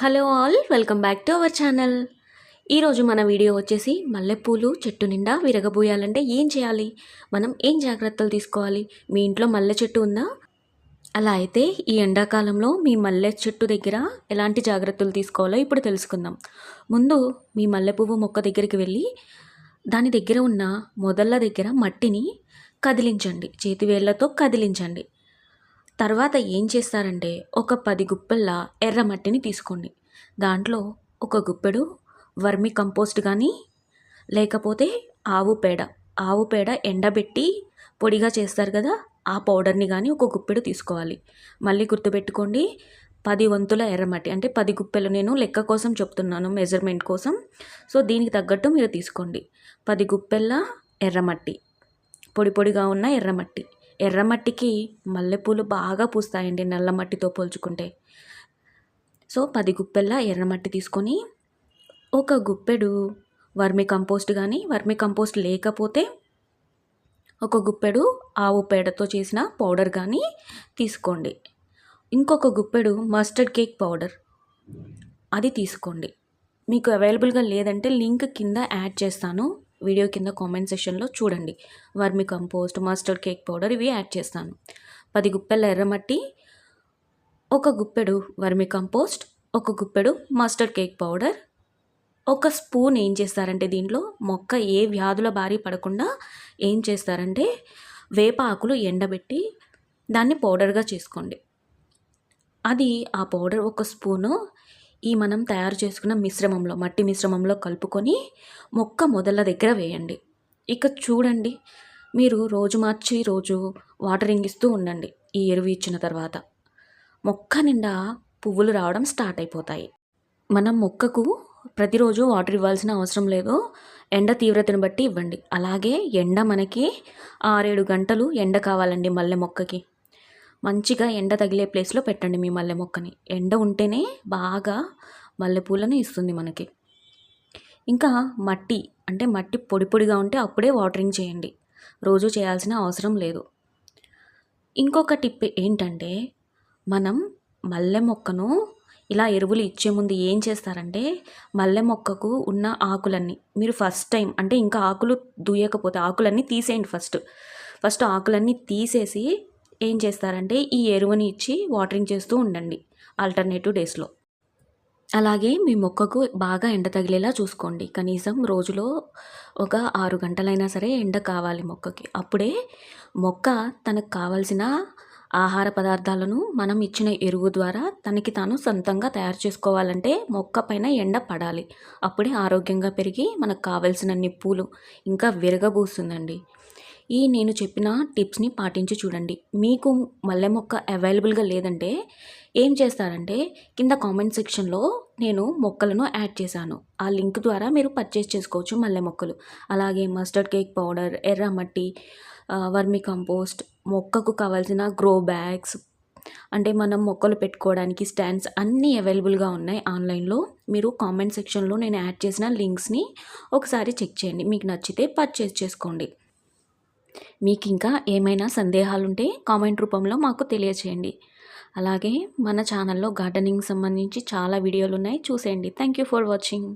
Hello all, welcome back to our channel. ఈరోజు మన video వచ్చేసి మల్లెపూలు చెట్టు నిండా విరగబోయాలంటే ఏం చేయాలి, మనం ఏం జాగ్రత్తలు తీసుకోవాలి. మీ ఇంట్లో మల్లె చెట్టు ఉందా? అలా అయితే ఈ ఎండాకాలంలో మీ మల్లె చెట్టు దగ్గర ఎలాంటి జాగ్రత్తలు తీసుకోవాలో ఇప్పుడు తెలుసుకుందాం. ముందు మీ మల్లెపువ్వు మొక్క దగ్గరికి వెళ్ళి దాని దగ్గర ఉన్న మొదళ్ళ దగ్గర మట్టిని కదిలించండి, చేతివేళ్లతో కదిలించండి. తర్వాత ఏం చేస్తారంటే ఒక 10 గుప్పెళ్ళ ఎర్రమట్టిని తీసుకోండి. దాంట్లో ఒక గుప్పెడు వర్మి కంపోస్ట్ కానీ లేకపోతే ఆవు పేడ ఎండబెట్టి పొడిగా చేస్తారు కదా, ఆ పౌడర్ని కానీ ఒక గుప్పెడు తీసుకోవాలి. మళ్ళీ గుర్తుపెట్టుకోండి, 10 వంతుల ఎర్రమట్టి అంటే 10 గుప్పెలు. నేను లెక్క కోసం చెప్తున్నాను, మెజర్మెంట్ కోసం. సో దీనికి తగ్గట్టు మీరు తీసుకోండి. 10 గుప్పెళ్ళ ఎర్రమట్టి, పొడి పొడిగా ఉన్న ఎర్రమట్టికి మల్లెపూలు బాగా పూస్తాయండి నల్ల మట్టితో పోల్చుకుంటే. సో 10 గుప్పెళ్ళ ఎర్రమట్టి తీసుకొని ఒక గుప్పెడు వర్మి కంపోస్ట్ కానీ, వర్మి కంపోస్ట్ లేకపోతే ఒక గుప్పెడు ఆవు పేడతో చేసిన పౌడర్ కానీ తీసుకోండి. ఇంకొక గుప్పెడు మస్టర్డ్ కేక్ పౌడర్ అది తీసుకోండి. మీకు అవైలబుల్గా లేదంటే లింక్ కింద యాడ్ చేస్తాను, వీడియో కింద కామెంట్ సెక్షన్లో చూడండి. వర్మి కంపోస్ట్, మస్టర్డ్ కేక్ పౌడర్ ఇవి యాడ్ చేస్తాను. 10 గుప్పెళ్ళ ఎర్రమట్టి, ఒక గుప్పెడు వర్మి కంపోస్ట్, ఒక గుప్పెడు మస్టర్డ్ కేక్ పౌడర్, ఒక స్పూన్ ఏం చేస్తారంటే దీంట్లో మొక్క ఏ వ్యాధుల బారి పడకుండా ఏం చేస్తారంటే వేప ఆకులు ఎండబెట్టి దాన్ని పౌడర్గా చేసుకోండి. అది ఆ పౌడర్ ఒక స్పూను ఈ మనం తయారు చేసుకున్న మిశ్రమంలో, మట్టి మిశ్రమంలో కలుపుకొని మొక్క మొదళ్ళ దగ్గర వేయండి. ఇక చూడండి, మీరు రోజు మార్చి రోజు వాటరింగ్ ఇస్తూ ఉండండి. ఈ ఎరువు ఇచ్చిన తర్వాత మొక్క నిండా పువ్వులు రావడం స్టార్ట్ అయిపోతాయి. మనం మొక్కకు ప్రతిరోజు వాటర్ ఇవ్వాల్సిన అవసరం లేదు, ఎండ తీవ్రతను బట్టి ఇవ్వండి. అలాగే ఎండ మనకి 6-7 గంటలు ఎండ కావాలండి మల్లె మొక్కకి. మంచిగా ఎండ తగిలే ప్లేస్లో పెట్టండి మీ మల్లె మొక్కని. ఎండ ఉంటేనే బాగా మల్లెపూలను ఇస్తుంది మనకి. ఇంకా మట్టి పొడి పొడిగా ఉంటే అప్పుడే వాటరింగ్ చేయండి, రోజు చేయాల్సిన అవసరం లేదు. ఇంకొక టిప్ ఏంటంటే, మనం మల్లె మొక్కను ఇలా ఎరువులు ఇచ్చే ముందు ఏం చేస్తారంటే మల్లె మొక్కకు ఉన్న ఆకులన్నీ మీరు ఫస్ట్ టైం అంటే ఇంకా ఆకులు దూయకపోతే ఆకులన్నీ తీసేయండి. ఫస్ట్ ఆకులన్నీ తీసేసి ఏం చేస్తారంటే ఈ ఎరువుని ఇచ్చి వాటరింగ్ చేస్తూ ఉండండి ఆల్టర్నేటివ్ డేస్లో. అలాగే మీ మొక్కకు బాగా ఎండ తగిలేలా చూసుకోండి. కనీసం రోజులో ఒక 6 గంటలైనా సరే ఎండ కావాలి మొక్కకి. అప్పుడే మొక్క తనకు కావాల్సిన ఆహార పదార్థాలను మనం ఇచ్చిన ఎరువు ద్వారా తనకి తాను సొంతంగా తయారు చేసుకోవాలంటే మొక్క పైన ఎండ పడాలి. అప్పుడే ఆరోగ్యంగా పెరిగి మనకు కావలసినన్ని పూలు ఇంకా విరగబూస్తుందండి. ఈ నేను చెప్పిన టిప్స్ని పాటించి చూడండి. మీకు మల్లె మొక్క అవైలబుల్గా లేదంటే ఏం చేస్తారంటే కింద కామెంట్ సెక్షన్లో నేను మొక్కలను యాడ్ చేశాను, ఆ లింక్ ద్వారా మీరు పర్చేస్ చేసుకోవచ్చు మల్లె మొక్కలు. అలాగే మస్టర్డ్ కేక్ పౌడర్, ఎర్రమట్టి, వర్మి కంపోస్ట్, మొక్కకు కావాల్సిన గ్రో బ్యాగ్స్, అంటే మనం మొక్కలు పెట్టుకోవడానికి స్టాండ్స్ అన్నీ అవైలబుల్గా ఉన్నాయి ఆన్లైన్లో. మీరు కామెంట్ సెక్షన్లో నేను యాడ్ చేసిన లింక్స్ని ఒకసారి చెక్ చేయండి, మీకు నచ్చితే పర్చేస్ చేసుకోండి. మీకు ఇంకా ఏమైనా సందేహాలుంటే కామెంట్ రూపంలో మాకు తెలియచేయండి. అలాగే మన ఛానల్లో గార్డెనింగ్ సంబంధించి చాలా వీడియోలు ఉన్నాయి, చూసేయండి. Thank you for watching.